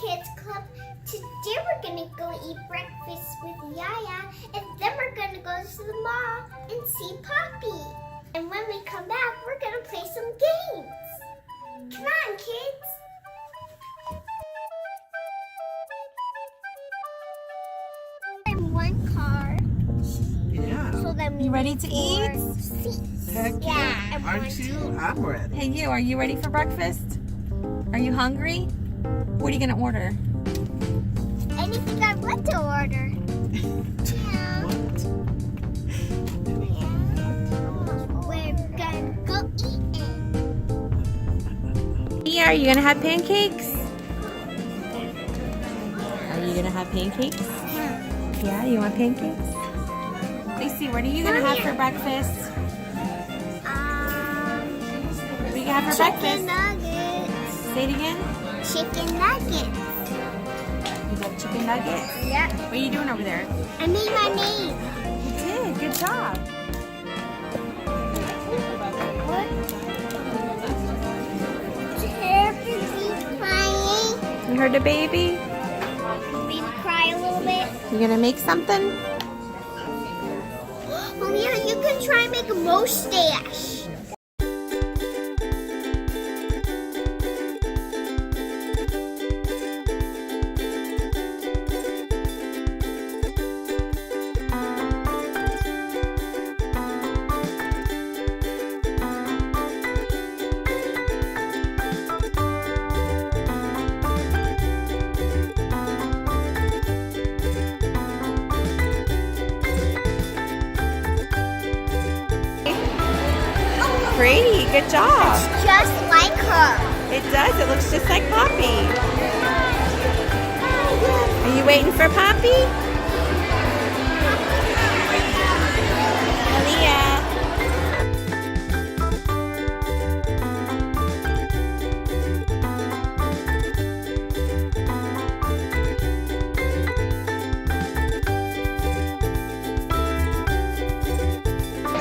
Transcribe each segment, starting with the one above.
Kids Club. Today we're gonna go eat breakfast with Yaya, and then we're gonna go to the mall and see Poppy. And when we come back, we're gonna play some games. Come on, kids. In one car. Yeah. So then You ready to eat? Seats. Heck Yeah. yeah. Aren't you? I'm ready. Hey you, are you ready for breakfast? Are you hungry? What are you gonna order? Anything I want to order. Yeah. We're gonna go eating. Yeah, are you gonna have pancakes? Are you gonna have pancakes? Yeah, you want pancakes? Kalisee, what are you gonna have for breakfast? What are you gonna have for Chicken breakfast? nuggets. Say it again. Chicken nuggets. You got chicken nuggets? Yeah. What are you doing over there? I made my name. You did, good job. Crying. You heard the baby? Baby cry a little bit. You gonna make something? Maliah, you can try and make a mustache. Pretty, good job. It's just like her. It does, it looks just like Poppy. Are you waiting for Poppy? Maliah.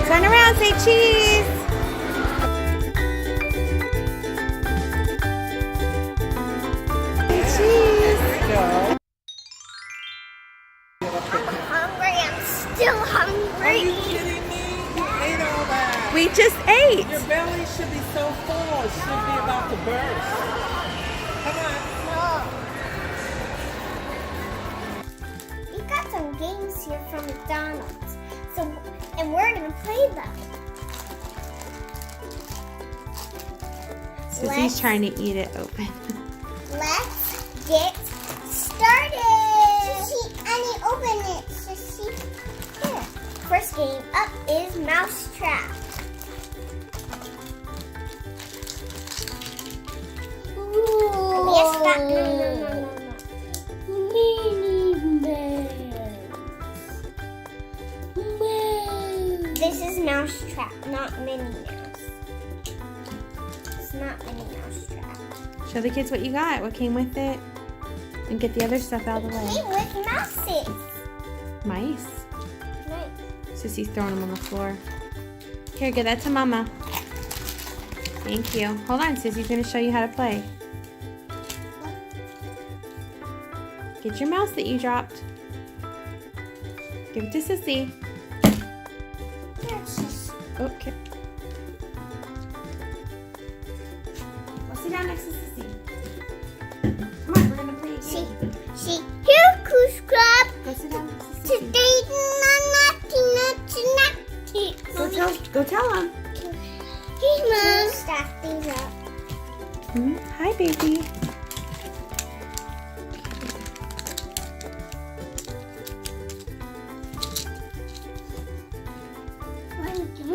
Turn around, say cheese. I'm hungry. I'm still hungry. Are you kidding me? You ate all that. We just ate. Your belly should be so full. It should be about to burst. Come on. We got some games here from McDonald's. And we're gonna play them. Sissy's trying to eat it open. Let's get started. Sissy, I need to open it. Sissy. Here. First game up is Mousetrap. Ooh. Yes, stop. No. This is Mousetrap, not Minnie Mouse. It's not Minnie Mousetrap. Show the kids what you got, what came with it, and get the other stuff out of the way. Came with mouses. Mice. Nice. Sissy's throwing them on the floor. Here, give that to Mama. Thank you. Hold on, Sissy's gonna show you how to play. Get your mouse that you dropped. Give it to Sissy. Okay. Well, sit down next to Sissy. Come on, we're gonna play a game. See, here, Coos Club. Go sit down next to Sissy. Today, Go tell them. Hey, Mom. Stack things up. Hi, baby.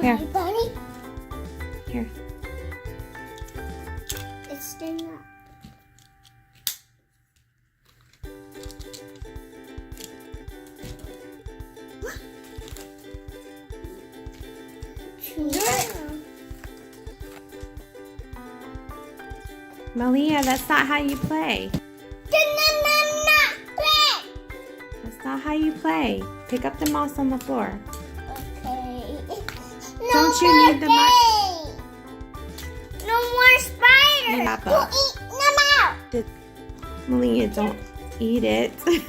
Here. My bunny. Here. It's staying up. Maliah, that's not how you play. That's not how you play. Pick up the mouse on the floor. Okay. Don't you need the No more spiders. Papa. We'll eat them out. Maliah, don't eat it. That's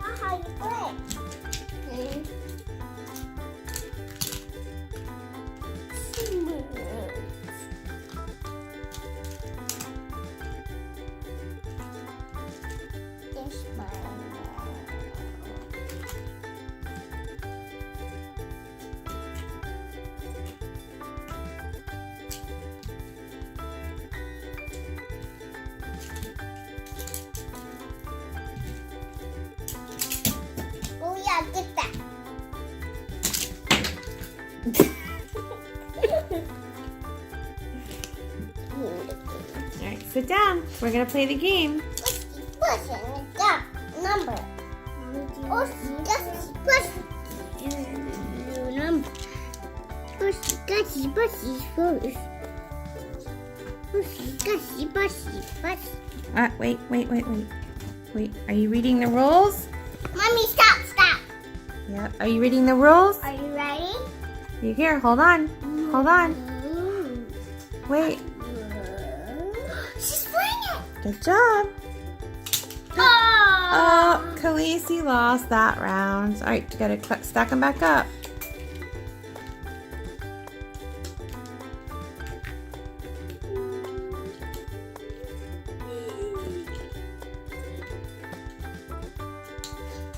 not how you play. This one. Oh yeah, get that. Alright, sit down. We're gonna play the game. Push that number. Push number. Push Wait. Wait, are you reading the rules? Mommy, stop. Yep. Are you reading the rules? Are you ready? You here, hold on. Wait, She's playing it. good job. Oh, Kalisee lost that round. Alright, you gotta stack them back up.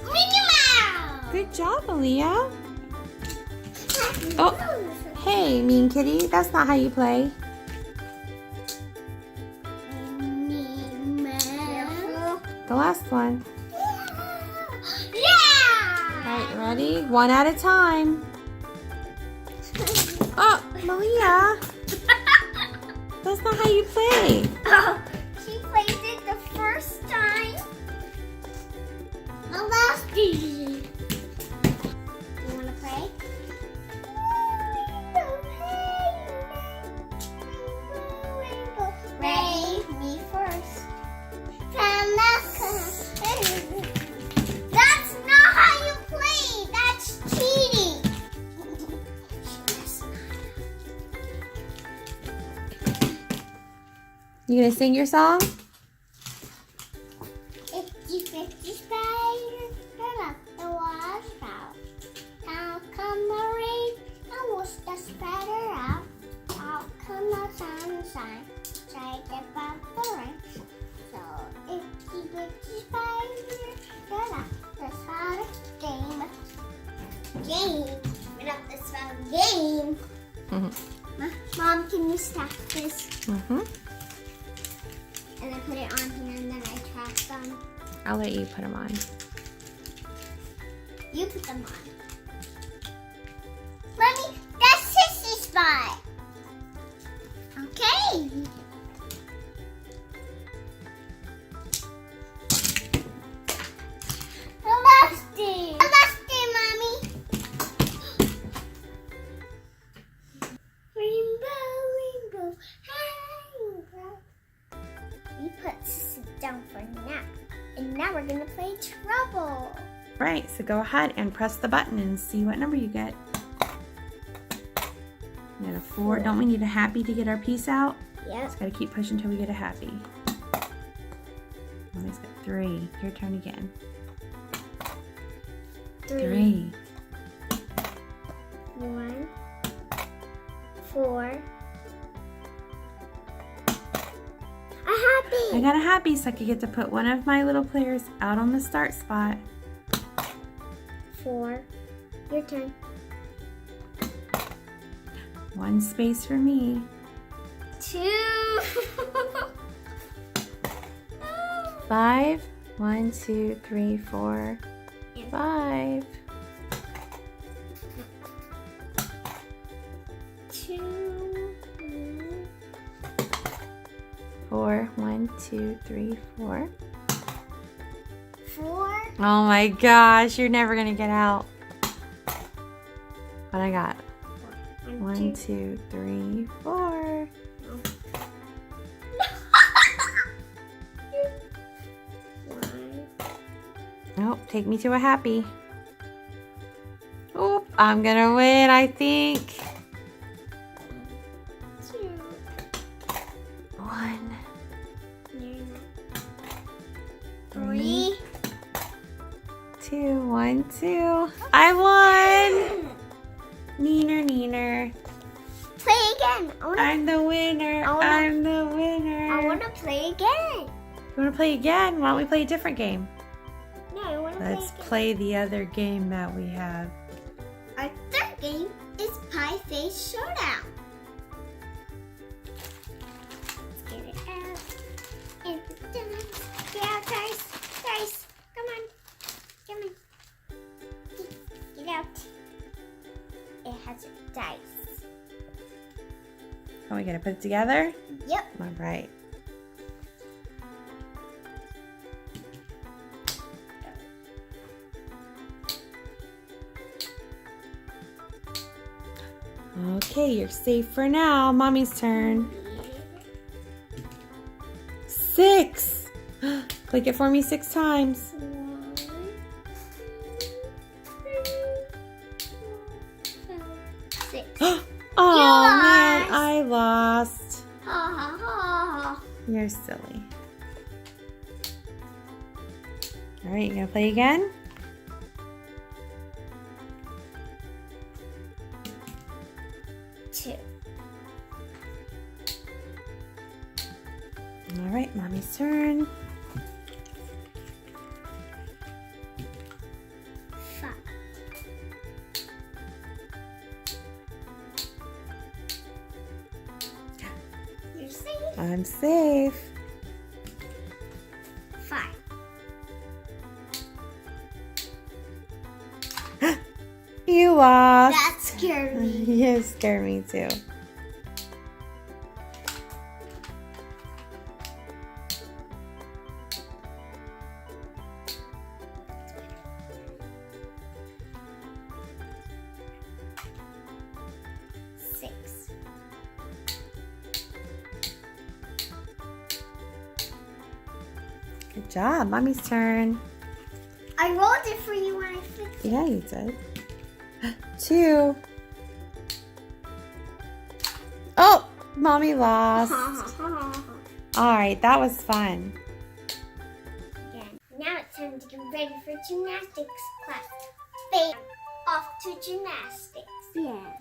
Mickey Mouse. Good job, Maliah. Oh, hey, mean kitty. That's not how you play. The last one. Yeah. Alright, ready? One at a time. Oh, Maliah. That's not how you play. She played it the first time. The last time. You wanna play? Ready? Me first. That's not how you play. That's cheating. You gonna sing your song? Itchy, itchy spider, turn up the water spout. Now come the rain, and wash the spider out. Out come the sunshine, shine the rain. So itchy, itchy spider, turn up the spider game. Turn up the spider game. Mom, can you stack this? And I put it on here and then I track them. I'll let you put them on. You put them on. Mommy, that's Sissy's spot. Okay. Elastic, Mommy. Rainbow, rainbow, rainbow. We put Sissy down for a nap. And now we're gonna play Trouble. Right, so go ahead and press the button and see what number you get. You got a 4. Don't we need a happy to get our piece out? Yep. Just gotta keep pushing until we get a happy. Mommy's got 3. Your turn again. 3. 1, 4. A happy. I got a happy, so I could get to put one of my little players out on the start spot. 4. Your turn. 1 space for me. 2. 5. 1, 2, 3, 4, 5. 2. 4. 1, 2, 3, 4. 4. Oh my gosh, you're never gonna get out. What I got? 1, 2, 3, 4. Nope, take me to a happy. Oop, I'm gonna win, I think. 2. 1, 3. 2, 1, 2. I won! Neener, neener. Play again. I'm the winner. I'm the winner. I want to play again. You want to play again? Why don't we play a different game? No, I want to play Let's again. play the other game that we have. Our third game is Pie Face Showdown. Let's get it out. And get out, dice. Dice. Come on. Come on. Get out. It has a dice. Oh, we gotta put it together? Yep. All right. Okay, you're safe for now. Mommy's turn. 6. Click it for me 6 times. 1, 2, 3, 4, 5, 6. Oh lost. man, I lost. Ha ha ha. You're silly. All right, you gonna play again? Two. All right, Mommy's turn. 5. You're safe. I'm safe. 5. You lost. That scared me. You scared me too. Six. Good job. Mommy's turn. I rolled it for you when I fixed it. Yeah, you did. 2. Oh, Mommy lost. All right, that was fun. Again. Now it's time to get ready for gymnastics class. Bam! Off to gymnastics. Yeah.